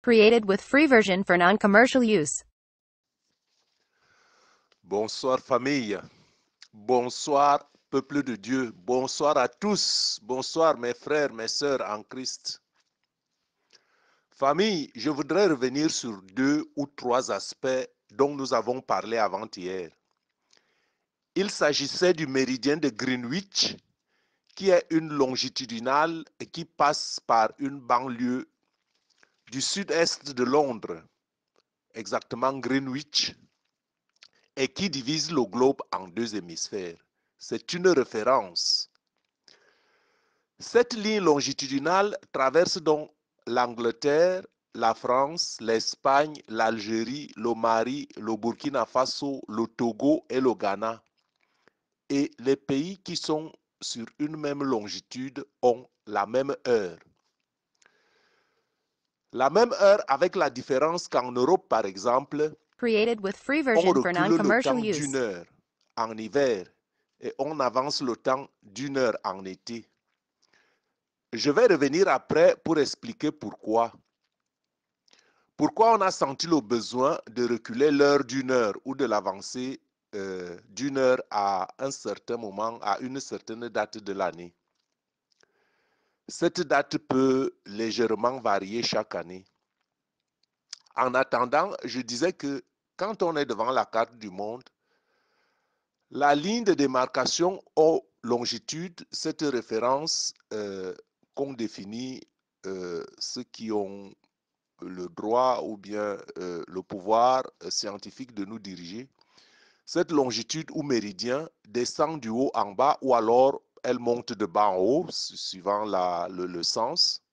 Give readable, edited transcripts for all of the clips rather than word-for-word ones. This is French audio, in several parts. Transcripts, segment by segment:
Created with free version for non-commercial use. Bonsoir famille, bonsoir peuple de Dieu, bonsoir à tous, bonsoir mes frères, mes sœurs en Christ. Famille, je voudrais revenir sur 2 ou 3 aspects dont nous avons parlé avant-hier. Il s'agissait du méridien de Greenwich, qui est une longitudinale et qui passe par une banlieue du sud-est de Londres, exactement Greenwich, et qui divise le globe en 2 hémisphères. C'est une référence. Cette ligne longitudinale traverse donc l'Angleterre, la France, l'Espagne, l'Algérie, le Mali, le Burkina Faso, le Togo et le Ghana. Et les pays qui sont sur une même longitude ont la même heure. La même heure avec la différence qu'en Europe, par exemple, Created with free on version for recule le non-commercial temps use. d'1 heure en hiver et on avance le temps d'1 heure en été. Je vais revenir après pour expliquer pourquoi. Pourquoi on a senti le besoin de reculer l'heure d'1 heure ou de l'avancer d'1 heure à un certain moment, à une certaine date de l'année. Cette date peut légèrement varier chaque année. En attendant, je disais que quand on est devant la carte du monde, la ligne de démarcation aux longitudes, cette référence qu'ont définit ceux qui ont le droit ou bien le pouvoir scientifique de nous diriger, cette longitude ou méridien descend du haut en bas ou alors elle monte de bas en haut, suivant le sens.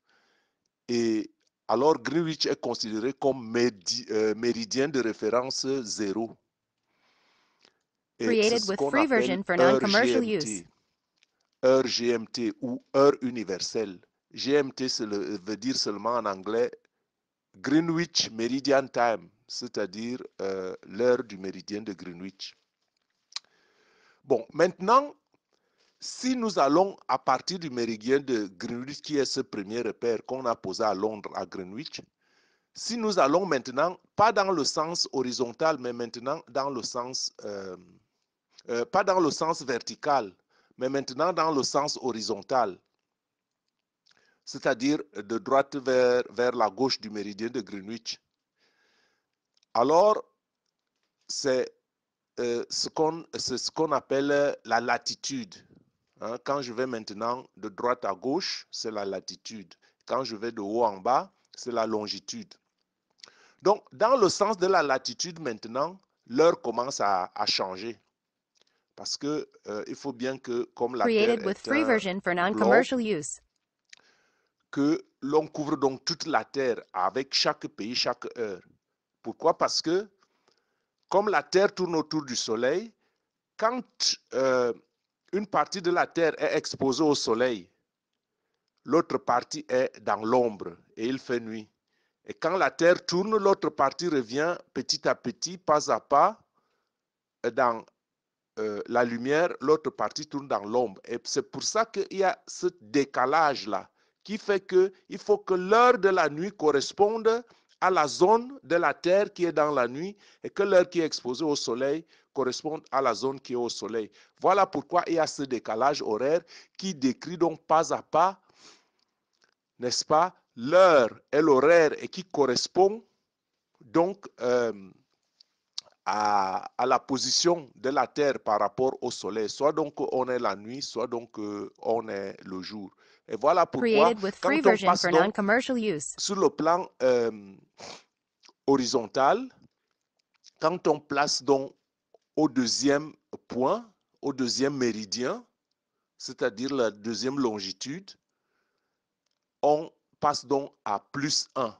Et alors Greenwich est considéré comme méridien de référence 0. Et c'est Created ce with qu'on free appelle version for heure non-commercial use. GMT. Heure GMT ou heure universelle. GMT veut dire seulement en anglais Greenwich Meridian Time, c'est-à-dire l'heure du méridien de Greenwich. Bon, maintenant, si nous allons à partir du méridien de Greenwich, qui est ce premier repère qu'on a posé à Londres, à Greenwich, si nous allons maintenant, pas dans le sens horizontal, mais maintenant dans le sens, pas dans le sens vertical, mais maintenant dans le sens horizontal, c'est-à-dire de droite vers la gauche du méridien de Greenwich, alors c'est ce qu'on appelle la latitude. Hein, quand je vais maintenant de droite à gauche, c'est la latitude. Quand je vais de haut en bas, c'est la longitude. Donc, dans le sens de la latitude maintenant, l'heure commence à changer. Parce que il faut bien que, comme la Terre Created with est free un version for globe, non-commercial use. que l'on couvre donc toute la Terre avec chaque pays, chaque heure. Pourquoi? Parce que, comme la Terre tourne autour du Soleil, quand une partie de la Terre est exposée au Soleil, l'autre partie est dans l'ombre et il fait nuit. Et quand la Terre tourne, l'autre partie revient petit à petit, pas à pas, dans la lumière, l'autre partie tourne dans l'ombre. Et c'est pour ça qu'il y a ce décalage-là, qui fait qu'il faut que l'heure de la nuit corresponde à la zone de la Terre qui est dans la nuit et que l'heure qui est exposée au soleil corresponde à la zone qui est au soleil. Voilà pourquoi il y a ce décalage horaire qui décrit donc pas à pas, n'est-ce pas, l'heure et l'horaire et qui correspond donc à la position de la Terre par rapport au Soleil. Soit donc on est la nuit, soit donc on est le jour. Et voilà pourquoi, Created with free quand on version passe for donc non-commercial use. sur le plan horizontal, quand on place donc au deuxième point, au deuxième méridien, c'est-à-dire la deuxième longitude, on passe donc à +1.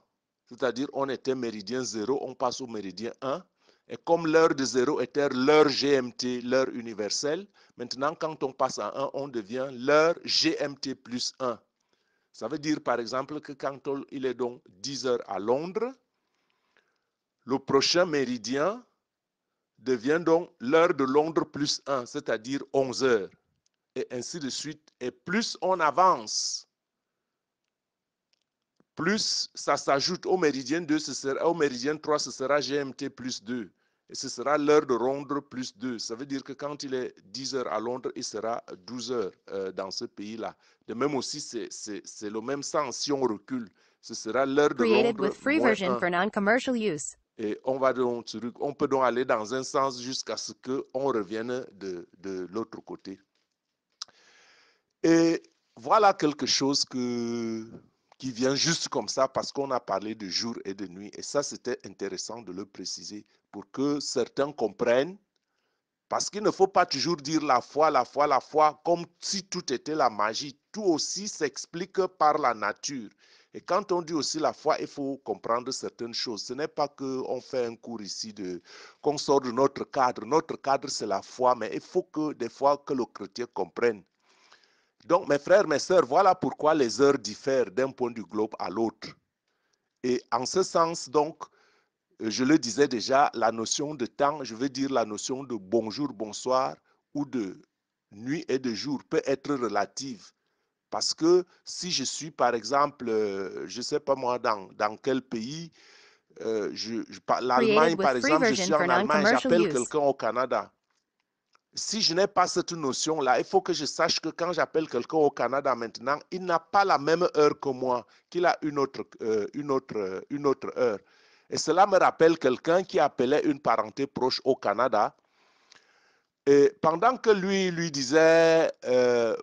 C'est-à-dire on était méridien 0, on passe au méridien 1. Et comme l'heure de 0 était l'heure GMT, l'heure universelle, maintenant quand on passe à 1, on devient l'heure GMT plus 1. Ça veut dire par exemple que quand il est donc 10 heures à Londres, le prochain méridien devient donc l'heure de Londres plus 1, c'est-à-dire 11 heures. Et ainsi de suite. Et plus on avance, plus ça s'ajoute au méridien 2, au méridien 3, ce sera GMT plus 2. Et ce sera l'heure de Londres plus 2. Ça veut dire que quand il est 10 heures à Londres, il sera 12 heures dans ce pays-là. De même aussi, c'est le même sens. Si on recule, ce sera l'heure de Created Londres with free moins version 1. for non-commercial use. Et on peut donc aller dans un sens jusqu'à ce qu'on revienne de l'autre côté. Et voilà quelque chose qui vient juste comme ça parce qu'on a parlé de jour et de nuit. Et ça, c'était intéressant de le préciser pour que certains comprennent. Parce qu'il ne faut pas toujours dire la foi, la foi, la foi, comme si tout était la magie. Tout aussi s'explique par la nature. Et quand on dit aussi la foi, il faut comprendre certaines choses. Ce n'est pas qu'on fait un cours ici, qu'on sort de notre cadre. Notre cadre, c'est la foi, mais il faut que des fois que le chrétien comprenne. Donc, mes frères, mes sœurs, voilà pourquoi les heures diffèrent d'un point du globe à l'autre. Et en ce sens, donc, je le disais déjà, la notion de temps, je veux dire la notion de bonjour, bonsoir ou de nuit et de jour peut être relative. Parce que si je suis, par exemple, je ne sais pas moi, dans quel pays, l'Allemagne, Created with par free exemple, je version suis for en Allemagne, non-commercial j'appelle use. quelqu'un au Canada. Si je n'ai pas cette notion-là, il faut que je sache que quand j'appelle quelqu'un au Canada maintenant, il n'a pas la même heure que moi, qu'il a une autre heure. Et cela me rappelle quelqu'un qui appelait une parenté proche au Canada. Et pendant que lui disait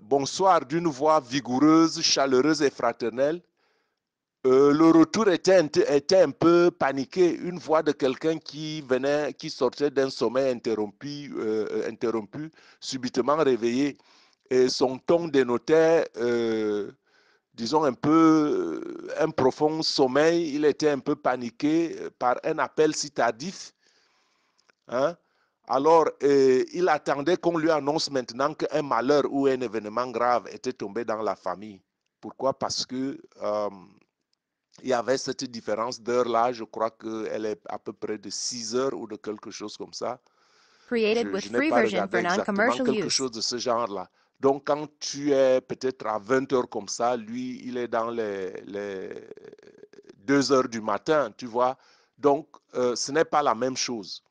bonsoir d'une voix vigoureuse, chaleureuse et fraternelle, le retour était un peu paniqué, une voix de quelqu'un qui sortait d'un sommeil interrompu, subitement réveillé. Et son ton dénotait, disons, un profond sommeil. Il était un peu paniqué par un appel si tardif. Hein? Alors, il attendait qu'on lui annonce maintenant qu'un malheur ou un événement grave était tombé dans la famille. Pourquoi? Parce que il y avait cette différence d'heure là, je crois qu'elle est à peu près de 6 heures ou de quelque chose comme ça. Created with Je n'ai free pas version regardé for exactement non-commercial quelque use. chose de ce genre-là. Donc, quand tu es peut-être à 20 heures comme ça, lui, il est dans les 2 heures du matin, tu vois. Donc, ce n'est pas la même chose.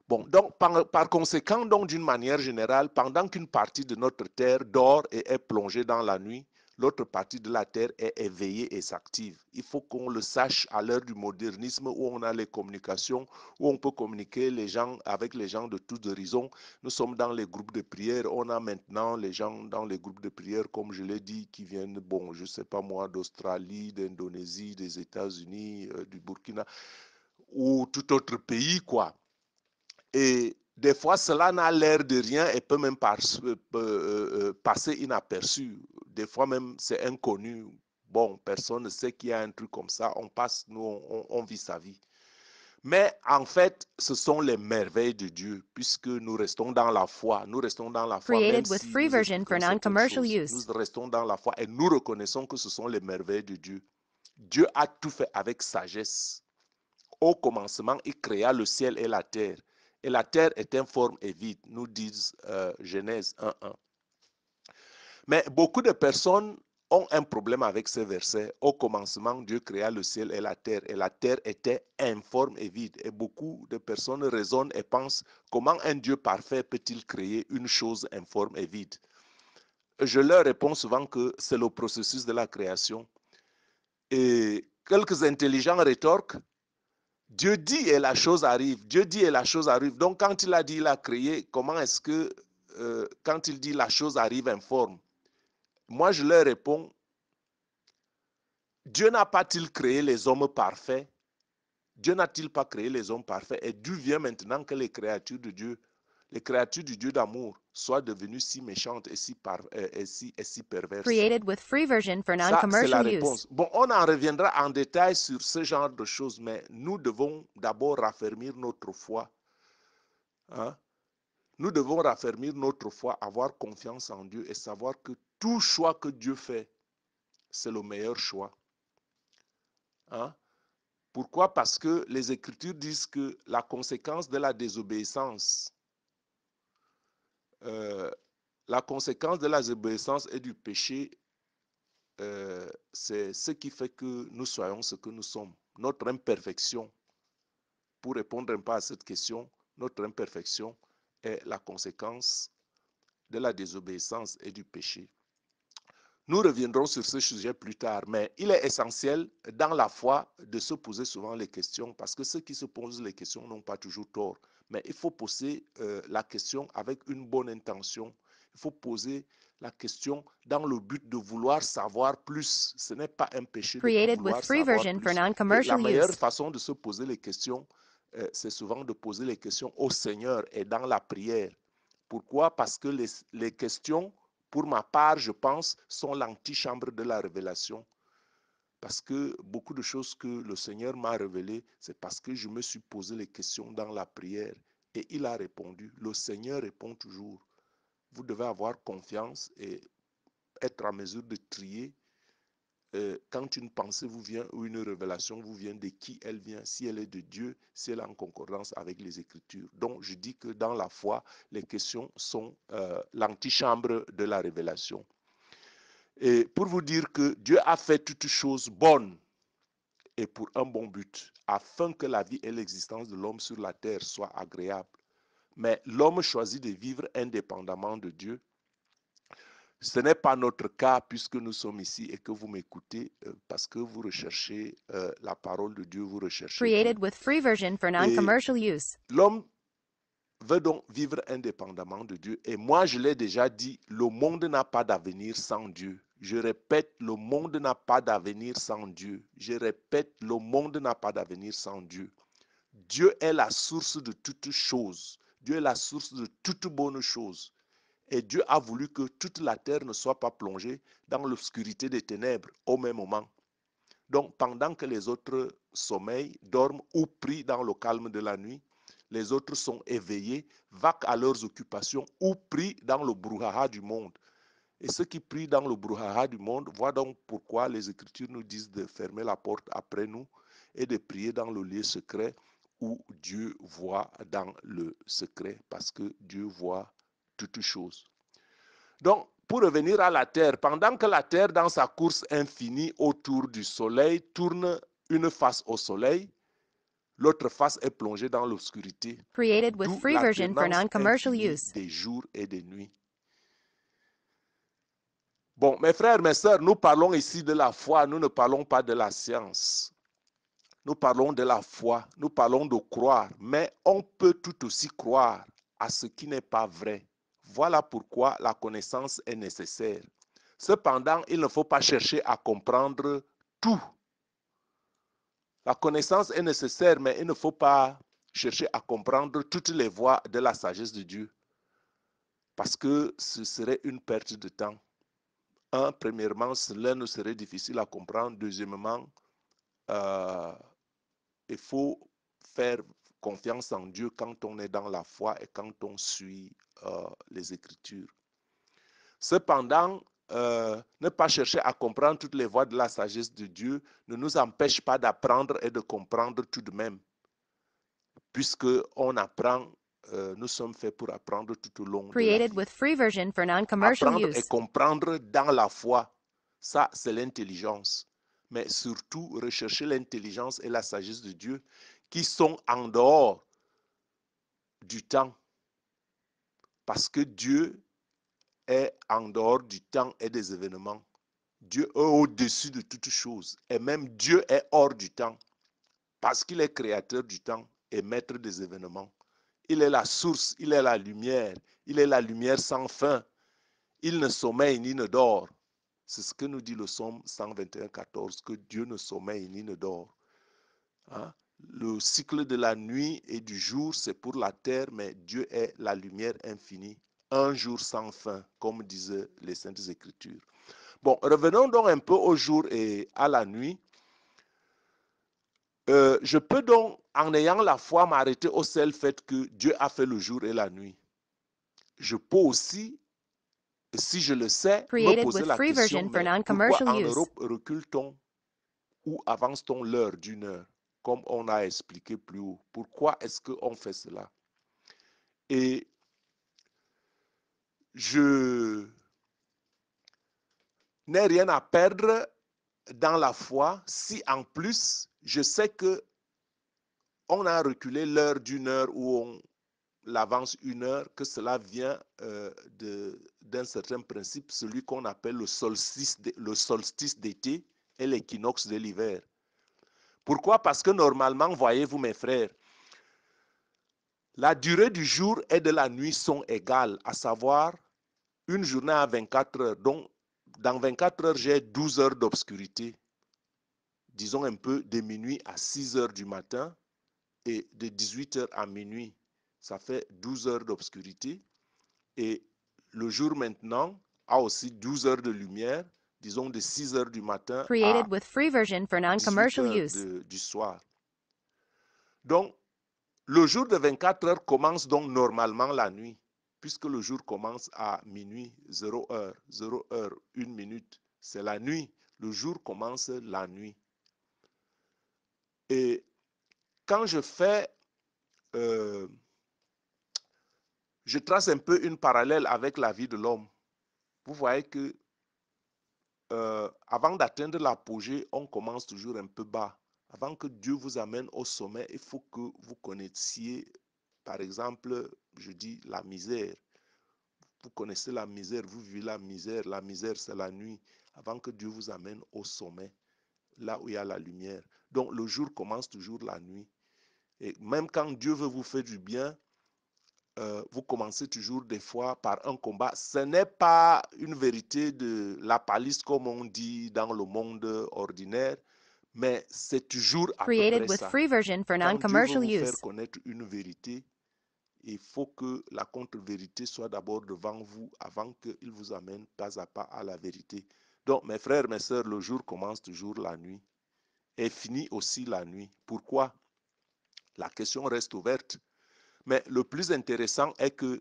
Bon, donc, par conséquent, donc, d'une manière générale, pendant qu'une partie de notre Terre dort et est plongée dans la nuit, l'autre partie de la Terre est éveillée et s'active. Il faut qu'on le sache à l'heure du modernisme où on a les communications, où on peut communiquer avec les gens de tous horizons. Nous sommes dans les groupes de prière. On a maintenant les gens dans les groupes de prière, comme je l'ai dit, qui viennent, bon, je ne sais pas moi, d'Australie, d'Indonésie, des États-Unis, du Burkina ou tout autre pays, quoi. Et des fois, cela n'a l'air de rien et peut même passer inaperçu. Des fois même, c'est inconnu. Bon, personne ne sait qu'il y a un truc comme ça. On passe, nous, on vit sa vie. Mais en fait, ce sont les merveilles de Dieu, puisque nous restons dans la foi. Nous restons dans la foi, même Created with si free nous version for expliquons certaines non-commercial choses. Nous use. restons dans la foi et nous reconnaissons que ce sont les merveilles de Dieu. Dieu a tout fait avec sagesse. Au commencement, il créa le ciel et la terre. Et la terre est informe et vide, nous disent Genèse 1.1. Mais beaucoup de personnes ont un problème avec ces versets. Au commencement, Dieu créa le ciel et la terre était informe et vide. Et beaucoup de personnes raisonnent et pensent, comment un Dieu parfait peut-il créer une chose informe et vide? Je leur réponds souvent que c'est le processus de la création. Et quelques intelligents rétorquent, Dieu dit et la chose arrive. Dieu dit et la chose arrive. Donc, quand il a dit, il a créé, comment est-ce que, quand il dit la chose arrive informe? Moi, je leur réponds, Dieu n'a pas-il créé les hommes parfaits? Dieu n'a-t-il pas créé les hommes parfaits? Et Dieu vient maintenant que les créatures de Dieu, les créatures du Dieu d'amour, soient devenues si méchantes et si perverses. Created with free version for Ça, c'est la non-commercial use. réponse. Bon, on en reviendra en détail sur ce genre de choses, mais nous devons d'abord raffermir notre foi. Hein? Nous devons raffermir notre foi, avoir confiance en Dieu et savoir que tout choix que Dieu fait, c'est le meilleur choix. Hein? Pourquoi? Parce que les Écritures disent que la conséquence de la désobéissance, la conséquence de la désobéissance et du péché c'est ce qui fait que nous soyons ce que nous sommes. Notre imperfection, pour répondre un peu à cette question, notre imperfection est la conséquence de la désobéissance et du péché. Nous reviendrons sur ce sujet plus tard, mais il est essentiel dans la foi de se poser souvent les questions, parce que ceux qui se posent les questions n'ont pas toujours tort. Mais il faut poser la question avec une bonne intention. Il faut poser la question dans le but de vouloir savoir plus. Ce n'est pas un péché de Created with vouloir free savoir version for plus. Et la non-commercial meilleure use. façon de se poser les questions, c'est souvent de poser les questions au Seigneur et dans la prière. Pourquoi? Parce que les questions, pour ma part, je pense, sont l'antichambre de la révélation. Parce que beaucoup de choses que le Seigneur m'a révélées, c'est parce que je me suis posé les questions dans la prière et il a répondu. Le Seigneur répond toujours. Vous devez avoir confiance et être en mesure de trier quand une pensée vous vient ou une révélation vous vient, de qui elle vient, si elle est de Dieu, si elle est en concordance avec les Écritures. Donc, je dis que dans la foi, les questions sont l'antichambre de la révélation. Et pour vous dire que Dieu a fait toutes choses bonnes et pour un bon but, afin que la vie et l'existence de l'homme sur la terre soient agréables. Mais l'homme choisit de vivre indépendamment de Dieu. Ce n'est pas notre cas puisque nous sommes ici et que vous m'écoutez parce que vous recherchez la parole de Dieu, vous recherchez Dieu. Created with free version for Et non-commercial use. l'homme veut donc vivre indépendamment de Dieu. Et moi, je l'ai déjà dit, le monde n'a pas d'avenir sans Dieu. Je répète, le monde n'a pas d'avenir sans Dieu. Je répète, le monde n'a pas d'avenir sans Dieu. Dieu est la source de toutes choses. Dieu est la source de toutes bonnes choses. Et Dieu a voulu que toute la terre ne soit pas plongée dans l'obscurité des ténèbres au même moment. Donc, pendant que les autres sommeillent, dorment ou prient dans le calme de la nuit, les autres sont éveillés, vaquent à leurs occupations ou prient dans le brouhaha du monde. Et ceux qui prient dans le brouhaha du monde voient donc pourquoi les Écritures nous disent de fermer la porte après nous et de prier dans le lieu secret où Dieu voit dans le secret, parce que Dieu voit toutes choses. Donc, pour revenir à la Terre, pendant que la Terre, dans sa course infinie autour du Soleil, tourne une face au Soleil, l'autre face est plongée dans l'obscurité, Created with d'où free version for l'alternance non-commercial infinie use. des jours et des nuits. Bon, mes frères, mes sœurs, nous parlons ici de la foi, nous ne parlons pas de la science. Nous parlons de la foi, nous parlons de croire, mais on peut tout aussi croire à ce qui n'est pas vrai. Voilà pourquoi la connaissance est nécessaire. Cependant, il ne faut pas chercher à comprendre tout. La connaissance est nécessaire, mais il ne faut pas chercher à comprendre toutes les voies de la sagesse de Dieu, parce que ce serait une perte de temps. Premièrement, cela ne serait difficile à comprendre. Deuxièmement, il faut faire confiance en Dieu quand on est dans la foi et quand on suit les Écritures. Cependant, ne pas chercher à comprendre toutes les voies de la sagesse de Dieu ne nous empêche pas d'apprendre et de comprendre tout de même. Puisqu'on apprend, nous sommes faits pour apprendre tout au long de la Created vie. with free version for non-commercial Apprendre et use. comprendre dans la foi, ça c'est l'intelligence. Mais surtout, rechercher l'intelligence et la sagesse de Dieu qui sont en dehors du temps. Parce que Dieu est en dehors du temps et des événements. Dieu est au-dessus de toutes choses. Et même Dieu est hors du temps. Parce qu'il est créateur du temps et maître des événements. Il est la source, il est la lumière. Il est la lumière sans fin. Il ne sommeille ni ne dort. C'est ce que nous dit le psaume 121, 14, que Dieu ne sommeille ni ne dort. Hein? Le cycle de la nuit et du jour, c'est pour la terre, mais Dieu est la lumière infinie. Un jour sans fin, comme disaient les Saintes Écritures. Bon, revenons donc un peu au jour et à la nuit. Je peux donc, en ayant la foi, m'arrêter au seul fait que Dieu a fait le jour et la nuit. Je peux aussi, si je le sais, me Created poser with la free question, version for mais pourquoi non-commercial en use. Europe recule-t-on ou avance-t-on l'heure d'une heure, comme on a expliqué plus haut? Pourquoi est-ce qu'on fait cela? Et je n'ai rien à perdre dans la foi si en plus je sais que on a reculé l'heure d'une heure ou on l'avance une heure, que cela vient d'un certain principe, celui qu'on appelle le solstice d'été et l'équinoxe de l'hiver. Pourquoi? Parce que normalement, voyez-vous mes frères, la durée du jour et de la nuit sont égales, à savoir une journée à 24 heures. Donc, dans 24 heures, j'ai 12 heures d'obscurité. Disons un peu de minuit à 6 heures du matin et de 18 heures à minuit. Ça fait 12 heures d'obscurité. Et le jour maintenant a aussi 12 heures de lumière, disons de 6 heures du matin Created à with free version for 18 non-commercial heures use. du soir. Donc, le jour de 24 heures commence donc normalement la nuit, puisque le jour commence à minuit, 0 heure, 0 heure, 1 minute, c'est la nuit. Le jour commence la nuit. Et quand je fais, je trace un peu une parallèle avec la vie de l'homme. Vous voyez que avant d'atteindre l'apogée, on commence toujours un peu bas. Avant que Dieu vous amène au sommet, il faut que vous connaissiez, par exemple, je dis la misère. Vous connaissez la misère, vous vivez la misère. La misère, c'est la nuit. Avant que Dieu vous amène au sommet, là où il y a la lumière. Donc, le jour commence toujours la nuit. Et même quand Dieu veut vous faire du bien, vous commencez toujours des fois par un combat. Ce n'est pas une vérité de la palisse comme on dit dans le monde ordinaire, mais c'est toujours à peu Created près with ça. free version for Quand Dieu veut non-commercial vous faire use. connaître une vérité, il faut que la contre-vérité soit d'abord devant vous avant qu'il vous amène pas à pas à la vérité. Donc, mes frères, mes sœurs, le jour commence toujours la nuit et finit aussi la nuit. Pourquoi? La question reste ouverte. Mais le plus intéressant est que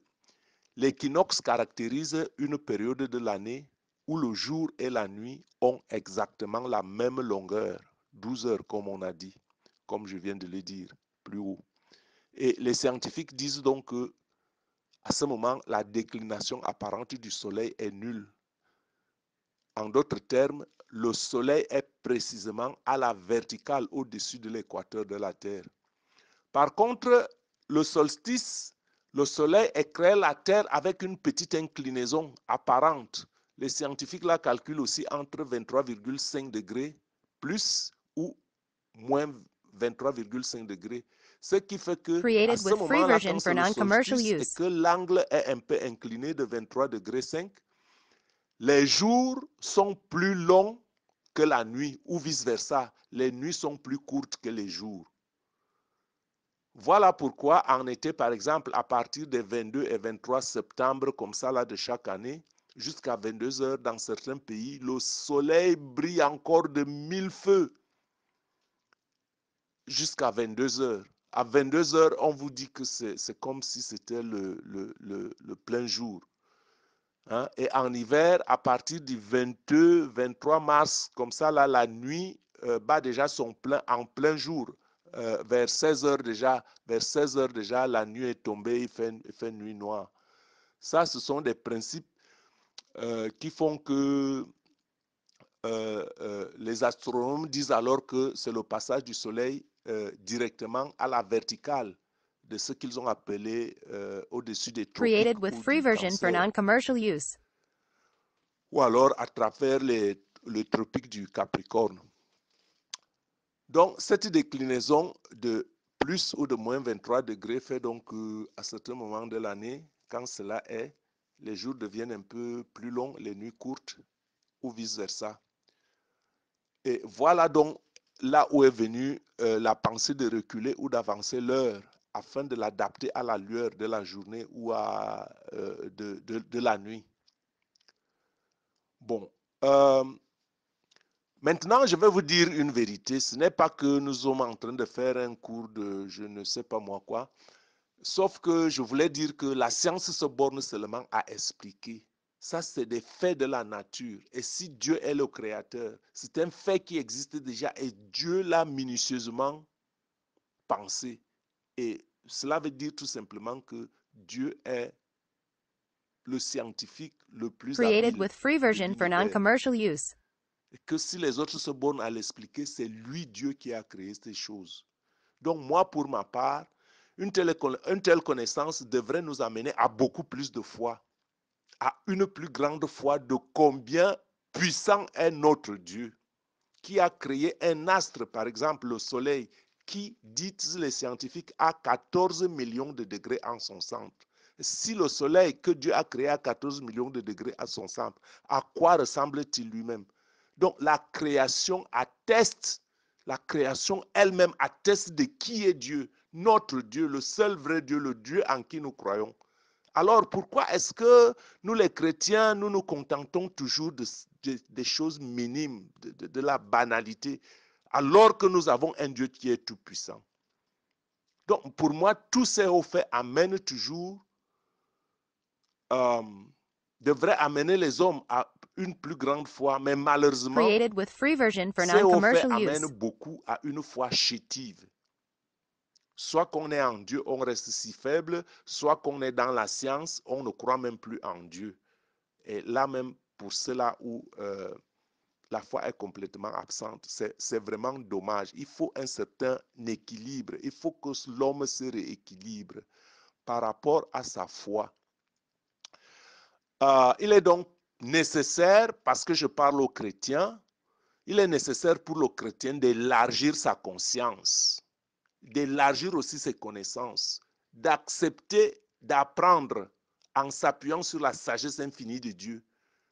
l'équinoxe caractérise une période de l'année où le jour et la nuit ont exactement la même longueur, 12 heures comme on a dit, comme je viens de le dire plus haut. Et les scientifiques disent donc que à ce moment, la déclination apparente du Soleil est nulle. En d'autres termes, le Soleil est précisément à la verticale au-dessus de l'équateur de la Terre. Par contre, le solstice, le Soleil éclaire la Terre avec une petite inclinaison apparente. Les scientifiques la calculent aussi entre 23,5 degrés plus ou moins 23,5 degrés. Ce qui fait que à Created ce with free moment-là, quand version c'est for le non-commercial solstice et use. que l'angle est un peu incliné de 23 degrés 5, les jours sont plus longs que la nuit ou vice-versa. Les nuits sont plus courtes que les jours. Voilà pourquoi en été, par exemple, à partir des 22 et 23 septembre, comme ça là de chaque année, jusqu'à 22 heures dans certains pays, le soleil brille encore de 1000 feux jusqu'à 22 heures. À 22 heures, on vous dit que c'est comme si c'était le plein jour. Hein? Et en hiver, à partir du 22, 23 mars, comme ça, là, la nuit bat déjà son plein en plein jour. Vers 16 heures déjà, la nuit est tombée, il fait nuit noire. Ça, ce sont des principes qui font que les astronomes disent alors que c'est le passage du Soleil directement à la verticale de ce qu'ils ont appelé au-dessus des tropiques Created with ou free du version for cancer, non-commercial use. ou alors à travers le tropique du Capricorne. Donc, cette déclinaison de plus ou de moins 23 degrés fait donc qu'à certains moments de l'année, quand cela est, les jours deviennent un peu plus longs, les nuits courtes, ou vice-versa. Et voilà donc là où est venue la pensée de reculer ou d'avancer l'heure afin de l'adapter à la lueur de la journée ou de la nuit. Bon, maintenant je vais vous dire une vérité. Ce n'est pas que nous sommes en train de faire un cours de je ne sais pas moi quoi, sauf que je voulais dire que la science se borne seulement à expliquer. Ça, c'est des faits de la nature. Et si Dieu est le créateur, c'est un fait qui existe déjà et Dieu l'a minutieusement pensé. Et cela veut dire tout simplement que Dieu est le scientifique le plus Created habile with free de version for l'univers. non-commercial use. Et que si les autres se bornent à l'expliquer, c'est lui, Dieu, qui a créé ces choses. Donc moi, pour ma part, une telle connaissance devrait nous amener à beaucoup plus de foi, à une plus grande foi de combien puissant est notre Dieu, qui a créé un astre, par exemple le Soleil, qui, disent les scientifiques, a 14 millions de degrés en son centre. Si le Soleil que Dieu a créé à 14 millions de degrés à son centre, à quoi ressemble-t-il lui-même? Donc la création elle-même atteste de qui est Dieu, notre Dieu, le seul vrai Dieu, le Dieu en qui nous croyons. Alors pourquoi est-ce que nous les chrétiens, nous nous contentons toujours des choses minimes, de la banalité, alors que nous avons un Dieu qui est tout-puissant? Donc pour moi, tous ces hauts faits amènent toujours, devraient amener les hommes à une plus grande foi, mais malheureusement, Created with free version for ces hauts faits non-commercial amènent use. beaucoup à une foi chétive. Soit qu'on est en Dieu, on reste si faible, soit qu'on est dans la science, on ne croit même plus en Dieu. Et là même, pour cela où la foi est complètement absente, c'est vraiment dommage. Il faut un certain équilibre. Il faut que l'homme se rééquilibre par rapport à sa foi. Il est donc nécessaire, parce que je parle aux chrétiens, il est nécessaire pour le chrétien d'élargir sa conscience, d'élargir aussi ses connaissances, d'accepter, d'apprendre en s'appuyant sur la sagesse infinie de Dieu.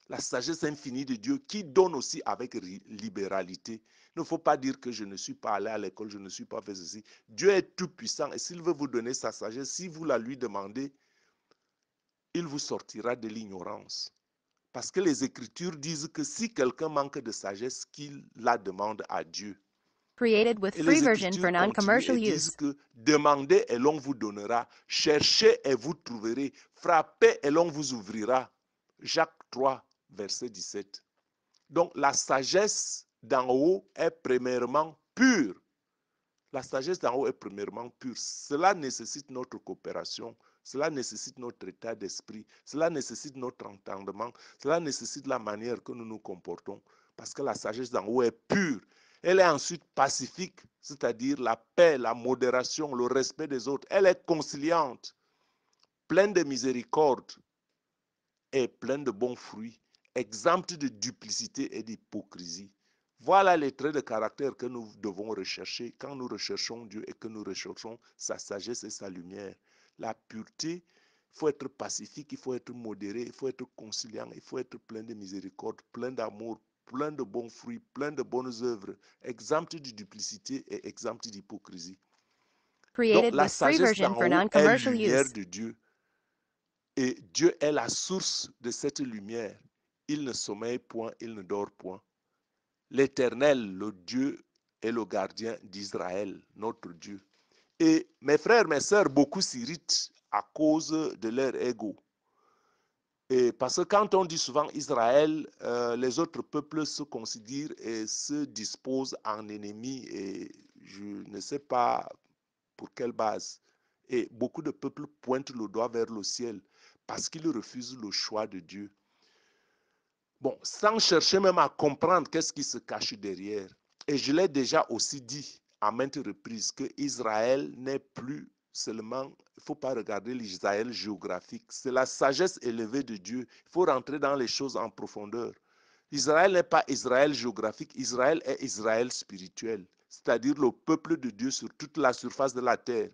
La sagesse infinie de Dieu qui donne aussi avec libéralité. Il ne faut pas dire que je ne suis pas allé à l'école, je ne suis pas fait ceci. Dieu est tout puissant et s'il veut vous donner sa sagesse, si vous la lui demandez, il vous sortira de l'ignorance. Parce que les Écritures disent que si quelqu'un manque de sagesse, qu'il la demande à Dieu. Created with Et free les version for Écritures continuent non-commercial et disent use. que demandez et l'on vous donnera, cherchez et vous trouverez, frappez et l'on vous ouvrira. Jacques 3, verset 17. Donc la sagesse d'en haut est premièrement pure. La sagesse d'en haut est premièrement pure. Cela nécessite notre coopération. Cela nécessite notre état d'esprit. Cela nécessite notre entendement. Cela nécessite la manière que nous nous comportons. Parce que la sagesse d'en haut est pure. Elle est ensuite pacifique, c'est-à-dire la paix, la modération, le respect des autres. Elle est conciliante, pleine de miséricorde et pleine de bons fruits, exempte de duplicité et d'hypocrisie. Voilà les traits de caractère que nous devons rechercher quand nous recherchons Dieu et que nous recherchons sa sagesse et sa lumière. La pureté, il faut être pacifique, il faut être modéré, il faut être conciliant, il faut être plein de miséricorde, plein d'amour, plein de bons fruits, plein de bonnes œuvres, exempt de duplicité et exempt d'hypocrisie. Donc Created la with free sagesse version d'en for haut est non-commercial lumière use. de Dieu. Et Dieu est la source de cette lumière. Il ne sommeille point, il ne dort point. L'Éternel, le Dieu, est le gardien d'Israël, notre Dieu. Et mes frères, mes sœurs, beaucoup s'irritent à cause de leur ego. Et parce que quand on dit souvent Israël, les autres peuples se considèrent et se disposent en ennemis et je ne sais pas pour quelle base. Et beaucoup de peuples pointent le doigt vers le ciel parce qu'ils refusent le choix de Dieu. Bon, sans chercher même à comprendre qu'est-ce qui se cache derrière. Et je l'ai déjà aussi dit à maintes reprises que Israël n'est plus seulement, il ne faut pas regarder l'Israël géographique, c'est la sagesse élevée de Dieu. Il faut rentrer dans les choses en profondeur. Israël n'est pas Israël géographique, Israël est Israël spirituel, c'est-à-dire le peuple de Dieu sur toute la surface de la terre.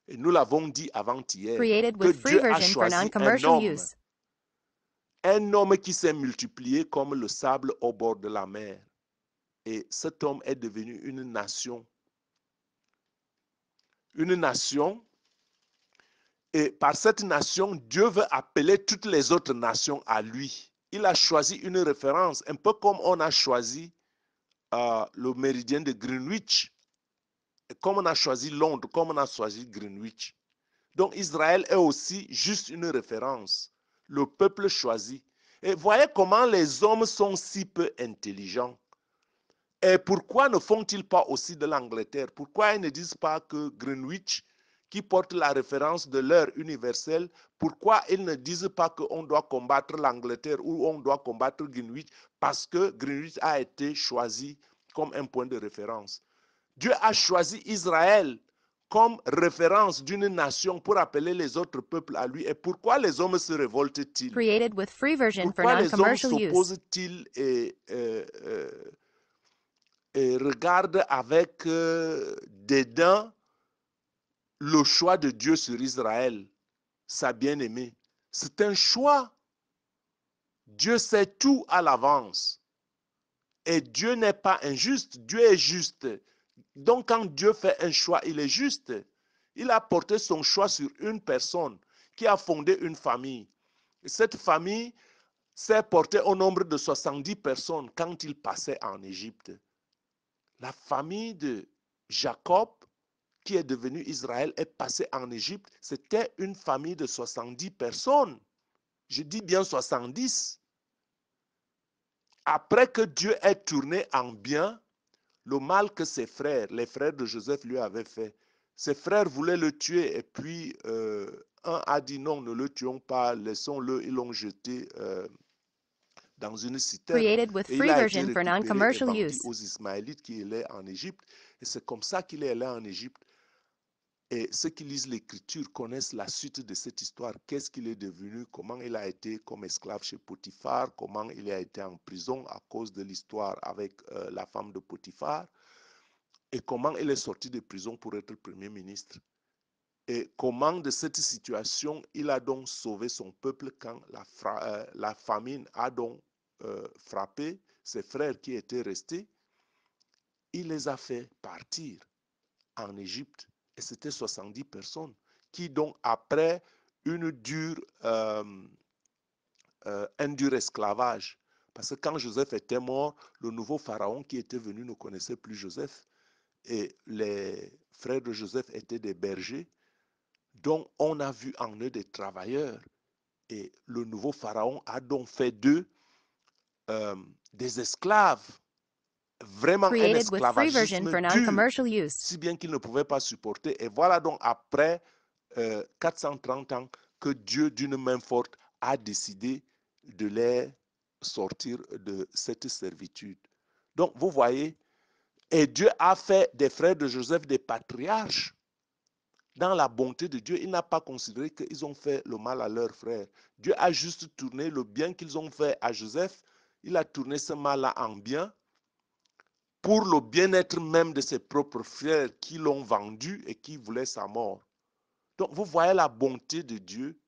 Et nous l'avons dit avant-hier, Created que with free Dieu a version for choisi non-commercial use. un homme qui s'est multiplié comme le sable au bord de la mer. Et cet homme est devenu une nation. Une nation. Et par cette nation, Dieu veut appeler toutes les autres nations à lui. Il a choisi une référence, un peu comme on a choisi le méridien de Greenwich, comme on a choisi Londres, comme on a choisi Greenwich. Donc Israël est aussi juste une référence, le peuple choisi. Et voyez comment les hommes sont si peu intelligents. Et pourquoi ne font-ils pas aussi de l'Angleterre? Pourquoi ils ne disent pas que Greenwich, qui portent la référence de l'heure universelle, pourquoi ils ne disent pas qu'on doit combattre l'Angleterre ou on doit combattre Greenwich parce que Greenwich a été choisi comme un point de référence. Dieu a choisi Israël comme référence d'une nation pour appeler les autres peuples à lui. Et pourquoi les hommes se révoltent-ils? Created with free version for Pourquoi les hommes non-commercial use. s'opposent-ils et regardent avec dédain le choix de Dieu sur Israël, sa bien-aimée? C'est un choix. Dieu sait tout à l'avance. Et Dieu n'est pas injuste, Dieu est juste. Donc quand Dieu fait un choix, il est juste. Il a porté son choix sur une personne qui a fondé une famille. Et cette famille s'est portée au nombre de 70 personnes quand il passait en Égypte. La famille de Jacob, qui est devenue Israël, est passée en Égypte. C'était une famille de 70 personnes. Je dis bien 70. Après que Dieu ait tourné en bien le mal que ses frères, les frères de Joseph, lui avaient fait. Ses frères voulaient le tuer et puis un a dit non, ne le tuons pas, laissons-le. Ils l'ont jeté dans une citerne Created with et il free a été version for récupéré et non-commercial vendu use. aux Ismaélites qui allaient en Égypte. Et c'est comme ça qu'il est allé en Égypte. Et ceux qui lisent l'Écriture connaissent la suite de cette histoire. Qu'est-ce qu'il est devenu? Comment il a été comme esclave chez Potiphar? Comment il a été en prison à cause de l'histoire avec la femme de Potiphar? Et comment il est sorti de prison pour être Premier ministre? Et comment de cette situation il a donc sauvé son peuple quand la famine a donc frappé ses frères qui étaient restés? Il les a fait partir en Égypte. Et c'était 70 personnes qui, donc, après un dur esclavage, parce que quand Joseph était mort, le nouveau pharaon qui était venu ne connaissait plus Joseph. Et les frères de Joseph étaient des bergers, dont on a vu en eux des travailleurs. Et le nouveau pharaon a donc fait d'eux des esclaves. Vraiment un Created with free version esclavagisme for dur, non-commercial use. si bien qu'ils ne pouvaient pas supporter. Et voilà donc après 430 ans que Dieu, d'une main forte, a décidé de les sortir de cette servitude. Donc vous voyez, et Dieu a fait des frères de Joseph des patriarches. Dans la bonté de Dieu, il n'a pas considéré qu'ils ont fait le mal à leurs frères. Dieu a juste tourné le bien qu'ils ont fait à Joseph. Il a tourné ce mal-là en bien pour le bien-être même de ses propres frères qui l'ont vendu et qui voulaient sa mort. Donc vous voyez la bonté de Dieu.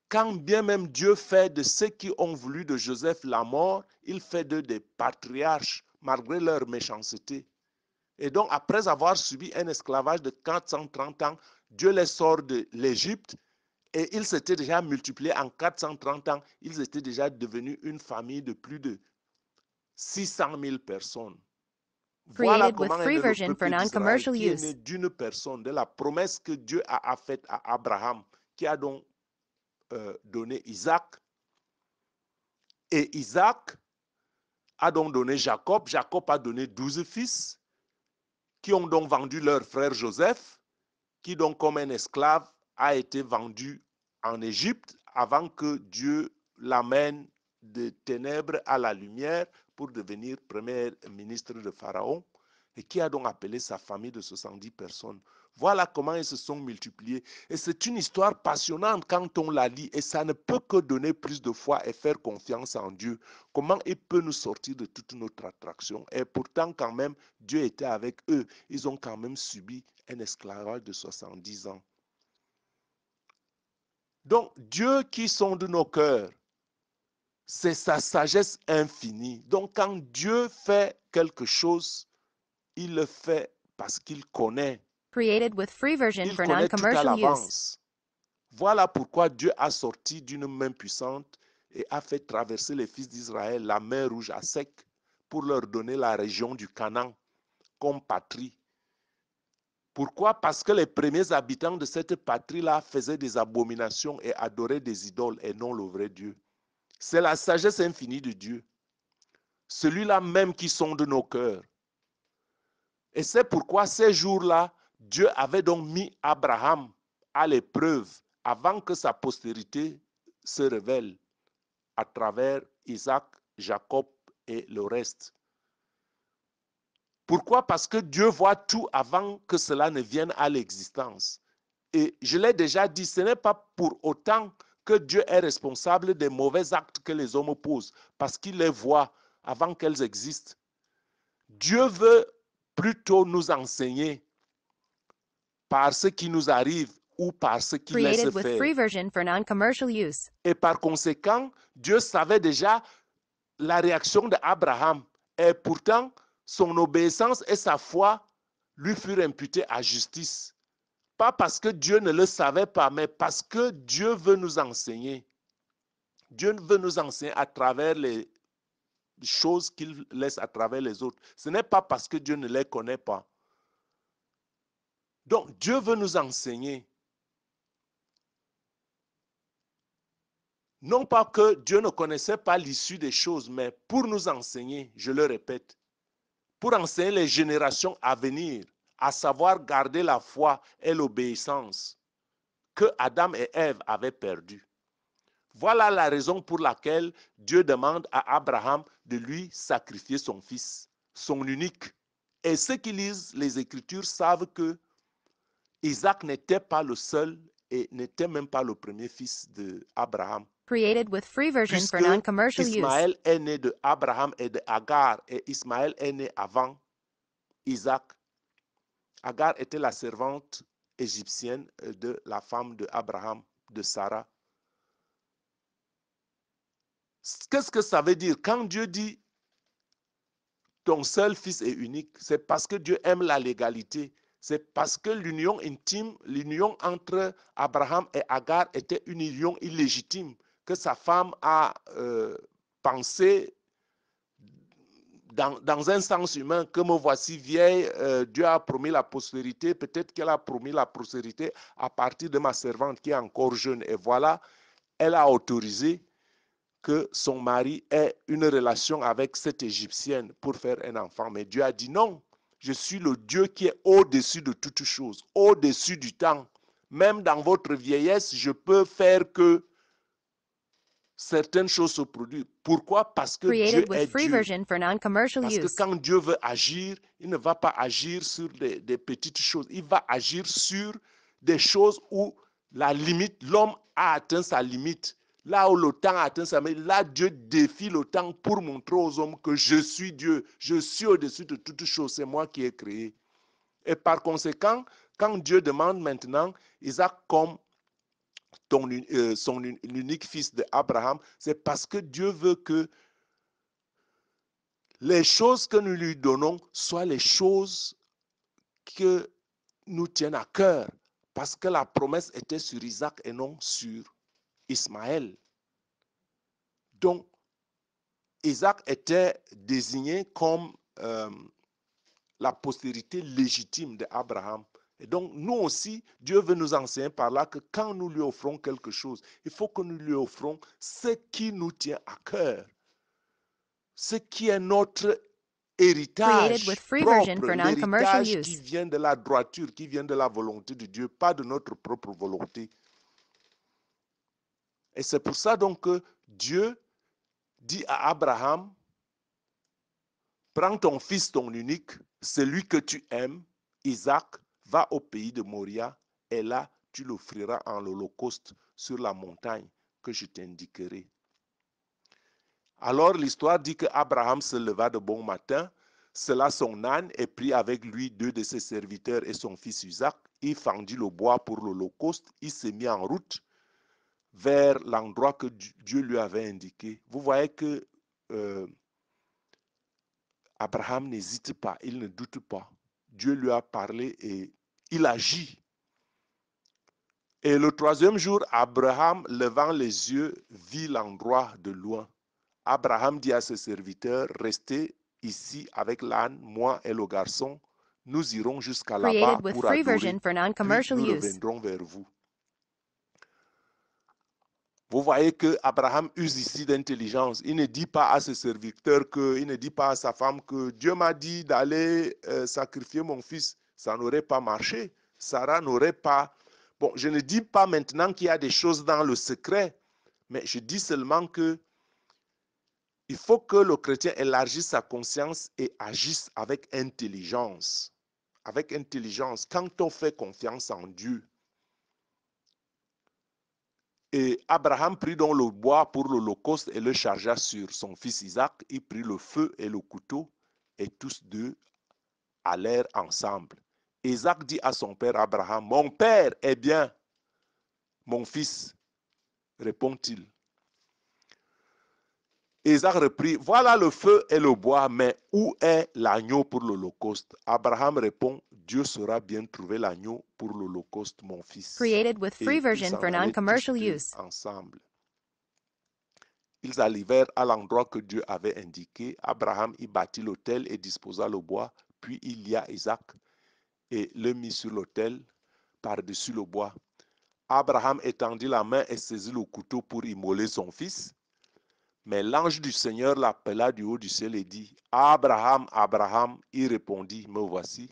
Quand bien même Dieu fait de ceux qui ont voulu de Joseph la mort, il fait d'eux des patriarches malgré leur méchanceté. Et donc, après avoir subi un esclavage de 430 ans, Dieu les sort de l'Égypte et ils s'étaient déjà multipliés en 430 ans. Ils étaient déjà devenus une famille de plus de 600 000 personnes. Voilà Created with comment est free né le version for peuple d'Israël, non-commercial qui est né use. d'une personne, de la promesse que Dieu a faite à Abraham, qui a donc donné Isaac. Et Isaac a donc donné Jacob. Jacob a donné 12 fils qui ont donc vendu leur frère Joseph, qui donc comme un esclave a été vendu en Égypte avant que Dieu l'amène de ténèbres à la lumière pour devenir premier ministre de Pharaon, et qui a donc appelé sa famille de 70 personnes. Voilà comment ils se sont multipliés. Et c'est une histoire passionnante quand on la lit, et ça ne peut que donner plus de foi et faire confiance en Dieu. Comment il peut nous sortir de toute notre attraction. Et pourtant, quand même, Dieu était avec eux. Ils ont quand même subi un esclavage de 70 ans. Donc, Dieu qui sonde nos cœurs, c'est sa sagesse infinie. Donc, quand Dieu fait quelque chose, il le fait parce qu'il connaît. Created with free version Il for connaît tout à non-commercial use. l'avance. Voilà pourquoi Dieu a sorti d'une main puissante et a fait traverser les fils d'Israël la mer Rouge à sec pour leur donner la région du Canaan comme patrie. Pourquoi? Parce que les premiers habitants de cette patrie-là faisaient des abominations et adoraient des idoles et non le vrai Dieu. C'est la sagesse infinie de Dieu. Celui-là même qui sonde nos cœurs. Et c'est pourquoi ces jours-là, Dieu avait donc mis Abraham à l'épreuve avant que sa postérité se révèle à travers Isaac, Jacob et le reste. Pourquoi? Parce que Dieu voit tout avant que cela ne vienne à l'existence. Et je l'ai déjà dit, ce n'est pas pour autant que Dieu est responsable des mauvais actes que les hommes posent, parce qu'il les voit avant qu'elles existent. Dieu veut plutôt nous enseigner par ce qui nous arrive ou par ce qu'il laisse Created with free faire. version for non-commercial use. Et par conséquent, Dieu savait déjà la réaction d'Abraham. Et pourtant, son obéissance et sa foi lui furent imputées à justice. Pas parce que Dieu ne le savait pas, mais parce que Dieu veut nous enseigner. Dieu veut nous enseigner à travers les choses qu'il laisse à travers les autres. Ce n'est pas parce que Dieu ne les connaît pas. Donc, Dieu veut nous enseigner. Non pas que Dieu ne connaissait pas l'issue des choses, mais pour nous enseigner, je le répète, pour enseigner les générations à venir, à savoir garder la foi et l'obéissance que Adam et Ève avaient perdues. Voilà la raison pour laquelle Dieu demande à Abraham de lui sacrifier son fils, son unique. Et ceux qui lisent les Écritures savent que Isaac n'était pas le seul et n'était même pas le premier fils d'Abraham. Created with free version for Puisque non-commercial use. Ismaël est né de Abraham et de Agar, et Ismaël est né avant Isaac. Agar était la servante égyptienne de la femme d'Abraham, de Sarah. Qu'est-ce que ça veut dire? Quand Dieu dit ton seul fils est unique, c'est parce que Dieu aime la légalité. C'est parce que l'union intime, l'union entre Abraham et Agar était une union illégitime, que sa femme a pensé dans un sens humain, que me voici vieille, Dieu a promis la postérité, peut-être qu'elle a promis la postérité à partir de ma servante qui est encore jeune. Et voilà, elle a autorisé que son mari ait une relation avec cette Égyptienne pour faire un enfant. Mais Dieu a dit non, je suis le Dieu qui est au-dessus de toutes choses, au-dessus du temps. Même dans votre vieillesse, je peux faire que certaines choses se produisent. Pourquoi? Parce que Dieu Created with est free Dieu. version for non-commercial Parce que use. quand Dieu veut agir, il ne va pas agir sur des petites choses. Il va agir sur des choses où la limite, l'homme a atteint sa limite. Là où le temps a atteint sa limite, là Dieu défie le temps pour montrer aux hommes que je suis Dieu. Je suis au-dessus de toutes choses. C'est moi qui ai créé. Et par conséquent, quand Dieu demande maintenant Isaac comme son unique fils d'Abraham, c'est parce que Dieu veut que les choses que nous lui donnons soient les choses que nous tiennent à cœur, parce que la promesse était sur Isaac et non sur Ismaël. Donc, Isaac était désigné comme la postérité légitime d'Abraham. Et donc, nous aussi, Dieu veut nous enseigner par là que quand nous lui offrons quelque chose, il faut que nous lui offrons ce qui nous tient à cœur, ce qui est notre Created with héritage free version propre, for non-commercial l'héritage qui use. vient de la droiture, qui vient de la volonté de Dieu, pas de notre propre volonté. Et c'est pour ça donc que Dieu dit à Abraham, prends ton fils, ton unique, celui que tu aimes, Isaac, va au pays de Moria, et là tu l'offriras en holocauste sur la montagne que je t'indiquerai. Alors l'histoire dit que Abraham se leva de bon matin, sella son âne et prit avec lui 2 de ses serviteurs et son fils Isaac. Il fendit le bois pour l'holocauste, il se mit en route vers l'endroit que Dieu lui avait indiqué. Vous voyez que Abraham n'hésite pas, il ne doute pas. Dieu lui a parlé et il agit. Et le 3e jour, Abraham, levant les yeux, vit l'endroit de loin. Abraham dit à ses serviteurs, restez ici avec l'âne, moi et le garçon. Nous irons jusqu'à là-bas Created with pour free adorer, version for puis non-commercial nous use. reviendrons vers vous. Vous voyez que Abraham use ici d'intelligence. Il ne dit pas à ses serviteurs il ne dit pas à sa femme que Dieu m'a dit d'aller sacrifier mon fils. Ça n'aurait pas marché. Sarah n'aurait pas... Bon, je ne dis pas maintenant qu'il y a des choses dans le secret, mais je dis seulement que il faut que le chrétien élargisse sa conscience et agisse avec intelligence. Avec intelligence, quand on fait confiance en Dieu. Et Abraham prit donc le bois pour l'holocauste et le chargea sur son fils Isaac. Il prit le feu et le couteau et tous deux allèrent ensemble. Isaac dit à son père Abraham, « Mon père est bien, mon fils, répond-il. » Isaac reprit, « Voilà le feu et le bois, mais où est l'agneau pour l'holocauste? » Abraham répond, « Dieu saura bien trouver l'agneau pour l'holocauste, mon fils. » Created with free Et ils version s'en for allaient tous non-commercial deux use. ensemble. Ils arrivèrent à l'endroit que Dieu avait indiqué. Abraham y bâtit l'autel et disposa le bois. Puis il lia Isaac et le mit sur l'autel par-dessus le bois. Abraham étendit la main et saisit le couteau pour immoler son fils. Mais l'ange du Seigneur l'appela du haut du ciel et dit, « Abraham, Abraham !» Il répondit, « Me voici. »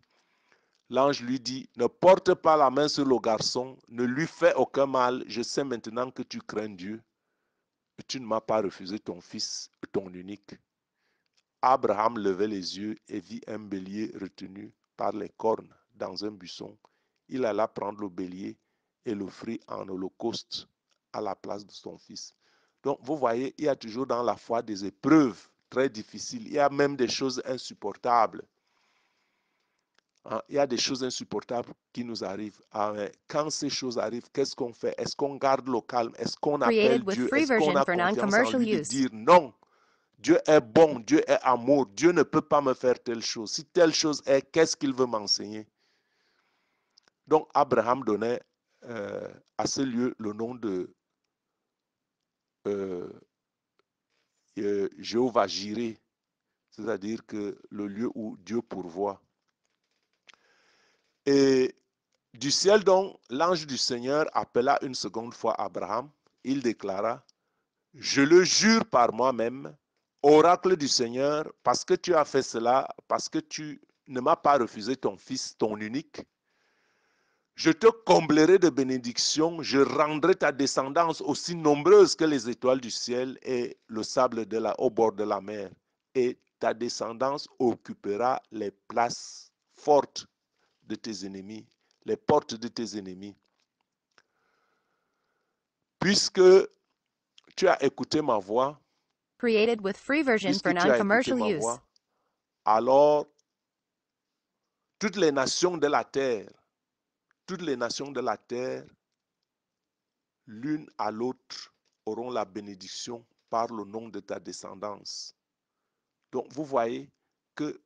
L'ange lui dit, « Ne porte pas la main sur le garçon, ne lui fais aucun mal. Je sais maintenant que tu crains Dieu. Et tu ne m'as pas refusé ton fils, ton unique. » Abraham levait les yeux et vit un bélier retenu par les cornes dans un buisson. Il alla prendre le bélier et l'offrit en holocauste à la place de son fils. Donc, vous voyez, il y a toujours dans la foi des épreuves très difficiles. Il y a même des choses insupportables. Il y a des choses insupportables qui nous arrivent. Quand ces choses arrivent, qu'est-ce qu'on fait? Est-ce qu'on garde le calme? Est-ce qu'on appelle Created with Dieu? free Est-ce qu'on version a for confiance en non-commercial lui de use. dire non? Dieu est bon, Dieu est amour, Dieu ne peut pas me faire telle chose. Si telle chose est, qu'est-ce qu'il veut m'enseigner? Donc Abraham donnait à ce lieu le nom de Jéhovah Jireh, c'est-à-dire que le lieu où Dieu pourvoit. Et du ciel donc, l'ange du Seigneur appela une seconde fois Abraham. Il déclara, « Je le jure par moi-même, oracle du Seigneur, parce que tu as fait cela, parce que tu ne m'as pas refusé ton fils, ton unique, je te comblerai de bénédictions, je rendrai ta descendance aussi nombreuse que les étoiles du ciel et le sable au bord de la mer. Et ta descendance occupera les places fortes de tes ennemis, les portes de tes ennemis. Puisque tu as écouté ma voix, Created with free version for puisque tu as écouté non-commercial ma use. voix, alors toutes les nations de la terre, l'une à l'autre, auront la bénédiction par le nom de ta descendance. Donc vous voyez que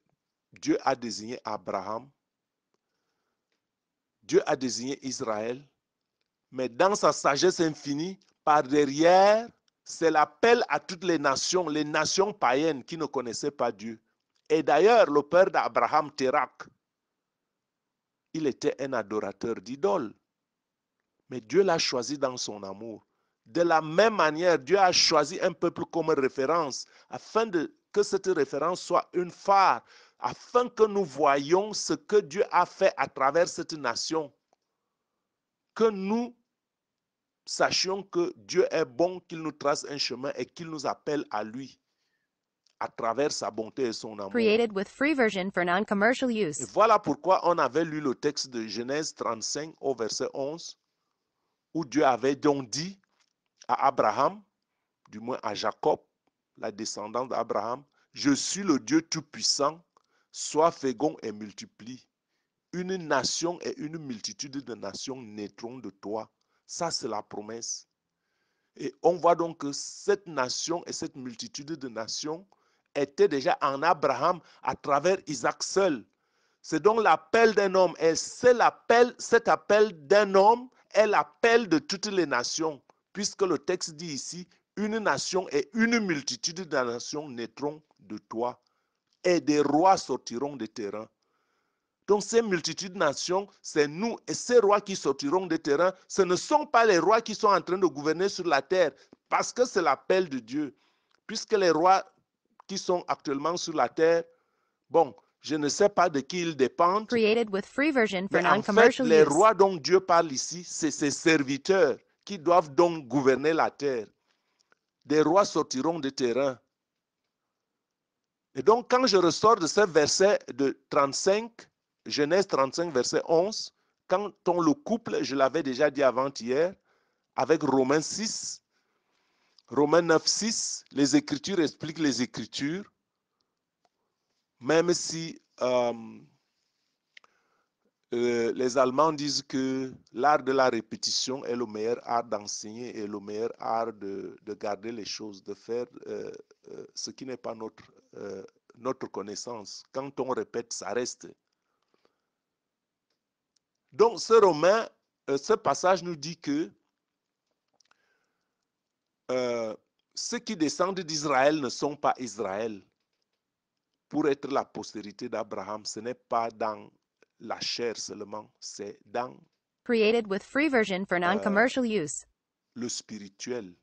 Dieu a désigné Abraham, Dieu a désigné Israël, mais dans sa sagesse infinie, par derrière, c'est l'appel à toutes les nations païennes qui ne connaissaient pas Dieu. Et d'ailleurs, le père d'Abraham, Térak, il était un adorateur d'idoles. Mais Dieu l'a choisi dans son amour. De la même manière, Dieu a choisi un peuple comme référence, afin que cette référence soit une phare, afin que nous voyions ce que Dieu a fait à travers cette nation. Que nous sachions que Dieu est bon, qu'il nous trace un chemin et qu'il nous appelle à lui, à travers sa bonté et son amour. Created with free version for non-commercial Et use. voilà pourquoi on avait lu le texte de Genèse 35 au verset 11, où Dieu avait donc dit à Abraham, du moins à Jacob, la descendance d'Abraham, « Je suis le Dieu Tout-Puissant, sois fécond et multiplie. Une nation et une multitude de nations naîtront de toi. » Ça, c'est la promesse. Et on voit donc que cette nation et cette multitude de nations étaient déjà en Abraham à travers Isaac seul. C'est donc l'appel d'un homme. Et cet appel d'un homme est l'appel de toutes les nations. Puisque le texte dit ici, une nation et une multitude de nations naîtront de toi. Et des rois sortiront de tes reins. Donc ces multitudes de nations, c'est nous et ces rois qui sortiront des terrains. Ce ne sont pas les rois qui sont en train de gouverner sur la terre, parce que c'est l'appel de Dieu. Puisque les rois qui sont actuellement sur la terre, bon, je ne sais pas de qui ils dépendent, Created with free version for mais en fait, non-commercial les use. rois dont Dieu parle ici, c'est ses serviteurs qui doivent donc gouverner la terre. Des rois sortiront des terrains. Et donc, quand je ressors de ce verset de 35, Genèse 35, verset 11, quand on le couple, je l'avais déjà dit avant-hier, avec Romains 6, Romains 9, 6, les Écritures expliquent les Écritures, même si les Allemands disent que l'art de la répétition est le meilleur art d'enseigner et le meilleur art de garder les choses, de faire ce qui n'est pas notre connaissance. Quand on répète, ça reste. Donc, ce passage nous dit que ceux qui descendent d'Israël ne sont pas Israël. Pour être la postérité d'Abraham, ce n'est pas dans la chair seulement, c'est dans Created with free version for non-commercial use. le spirituel.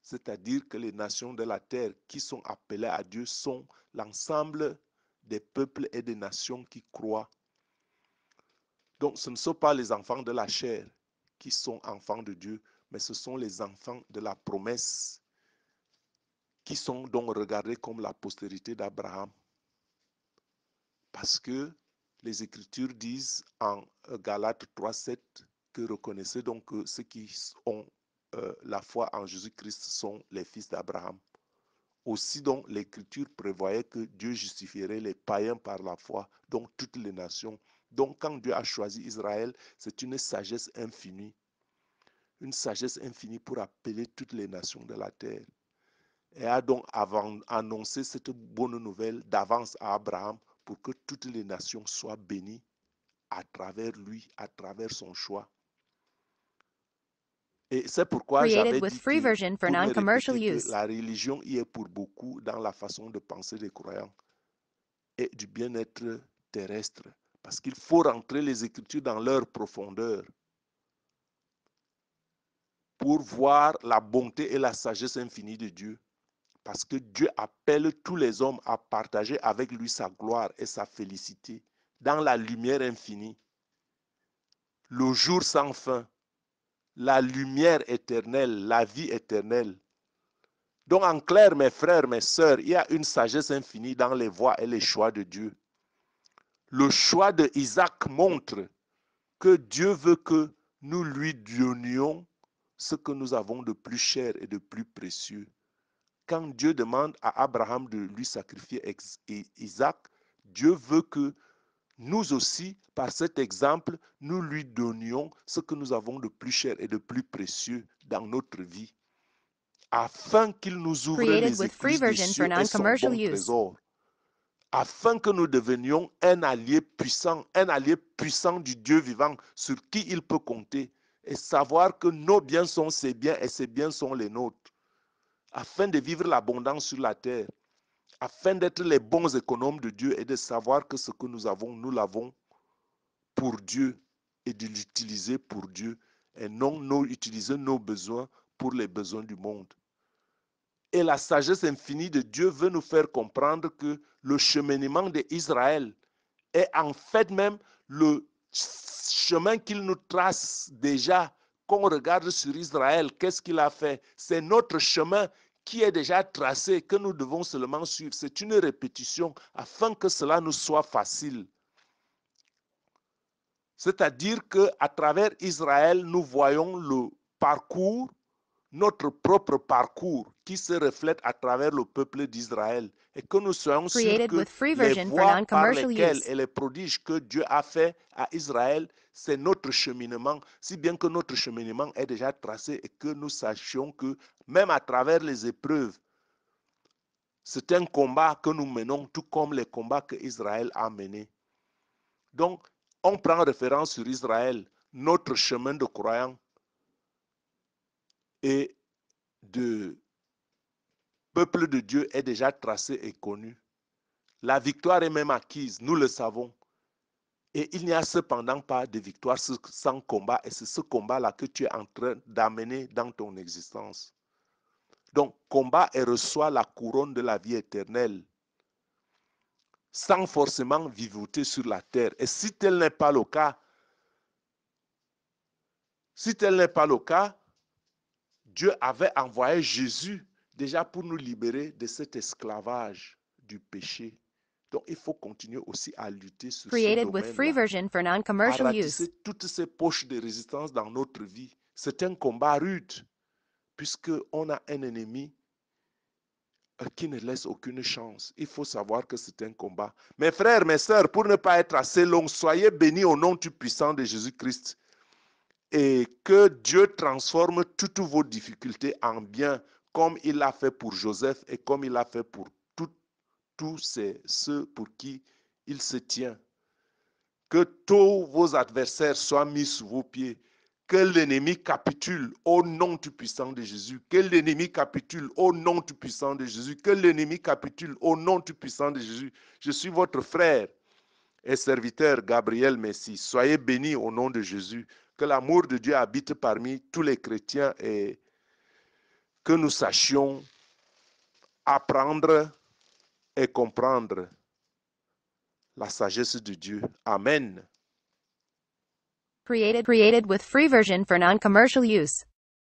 C'est-à-dire que les nations de la terre qui sont appelées à Dieu sont l'ensemble des peuples et des nations qui croient. Donc, ce ne sont pas les enfants de la chair qui sont enfants de Dieu, mais ce sont les enfants de la promesse qui sont donc regardés comme la postérité d'Abraham. Parce que les Écritures disent en Galates 3,7 que reconnaissez donc que ceux qui ont la foi en Jésus-Christ sont les fils d'Abraham. Aussi donc l'Écriture prévoyait que Dieu justifierait les païens par la foi, donc toutes les nations. Donc quand Dieu a choisi Israël, c'est une sagesse infinie pour appeler toutes les nations de la terre. Et a donc annoncé cette bonne nouvelle d'avance à Abraham pour que toutes les nations soient bénies à travers lui, à travers son choix. Et c'est pourquoi Created j'avais with dit free que, version for pour me non-commercial répéter, que use. la religion y est pour beaucoup dans la façon de penser des croyants et du bien-être terrestre. Parce qu'il faut rentrer les Écritures dans leur profondeur pour voir la bonté et la sagesse infinie de Dieu. Parce que Dieu appelle tous les hommes à partager avec lui sa gloire et sa félicité dans la lumière infinie, le jour sans fin, la lumière éternelle, la vie éternelle. Donc en clair, mes frères, mes sœurs, il y a une sagesse infinie dans les voies et les choix de Dieu. Le choix de Isaac montre que Dieu veut que nous lui donnions ce que nous avons de plus cher et de plus précieux. Quand Dieu demande à Abraham de lui sacrifier Isaac, Dieu veut que nous aussi, par cet exemple, nous lui donnions ce que nous avons de plus cher et de plus précieux dans notre vie, afin qu'il nous ouvre Created les with free écluses des version for cieux et son non-commercial bon use. trésor, afin que nous devenions un allié puissant du Dieu vivant sur qui il peut compter, et savoir que nos biens sont ses biens et ses biens sont les nôtres, afin de vivre l'abondance sur la terre, afin d'être les bons économes de Dieu et de savoir que ce que nous avons, nous l'avons pour Dieu et de l'utiliser pour Dieu et non utiliser nos besoins pour les besoins du monde. Et la sagesse infinie de Dieu veut nous faire comprendre que le cheminement d'Israël est en fait même le chemin qu'il nous trace déjà. Quand on regarde sur Israël, qu'est-ce qu'il a fait? C'est notre chemin qui est déjà tracé, que nous devons seulement suivre. C'est une répétition afin que cela nous soit facile. C'est-à-dire qu'à travers Israël, nous voyons le parcours, notre propre parcours qui se reflète à travers le peuple d'Israël et que nous soyons sûrs Created que with free les version for voies par non-commercial lesquelles use. et les prodiges que Dieu a fait à Israël, c'est notre cheminement, si bien que notre cheminement est déjà tracé et que nous sachions que même à travers les épreuves, c'est un combat que nous menons tout comme les combats que Israël a menés. Donc, on prend référence sur Israël, notre chemin de croyant et de peuple de Dieu est déjà tracé et connu. La victoire est même acquise, nous le savons. Et il n'y a cependant pas de victoire sans combat. Et c'est ce combat-là que tu es en train d'amener dans ton existence. Donc, combat et reçois la couronne de la vie éternelle, sans forcément vivoter sur la terre. Et si tel n'est pas le cas, Dieu avait envoyé Jésus déjà pour nous libérer de cet esclavage du péché. Donc, il faut continuer aussi à lutter sur ce Created with free domaine-là, version for à non-commercial use. ratisser toutes ces poches de résistance dans notre vie. C'est un combat rude, puisqu'on a un ennemi qui ne laisse aucune chance. Il faut savoir que c'est un combat. Mes frères, mes sœurs, pour ne pas être assez long, soyez bénis au nom tout puissant de Jésus-Christ. Et que Dieu transforme toutes vos difficultés en bien, comme il l'a fait pour Joseph et comme il l'a fait pour tous ceux pour qui il se tient. Que tous vos adversaires soient mis sous vos pieds. Que l'ennemi capitule au nom tout puissant de Jésus. Que l'ennemi capitule au nom tout puissant de Jésus. Que l'ennemi capitule au nom tout puissant de Jésus. Je suis votre frère et serviteur Gabriel Messi. Soyez bénis au nom de Jésus. Que l'amour de Dieu habite parmi tous les chrétiens et que nous sachions apprendre et comprendre la sagesse de Dieu. Amen. Created with free version for non-commercial use.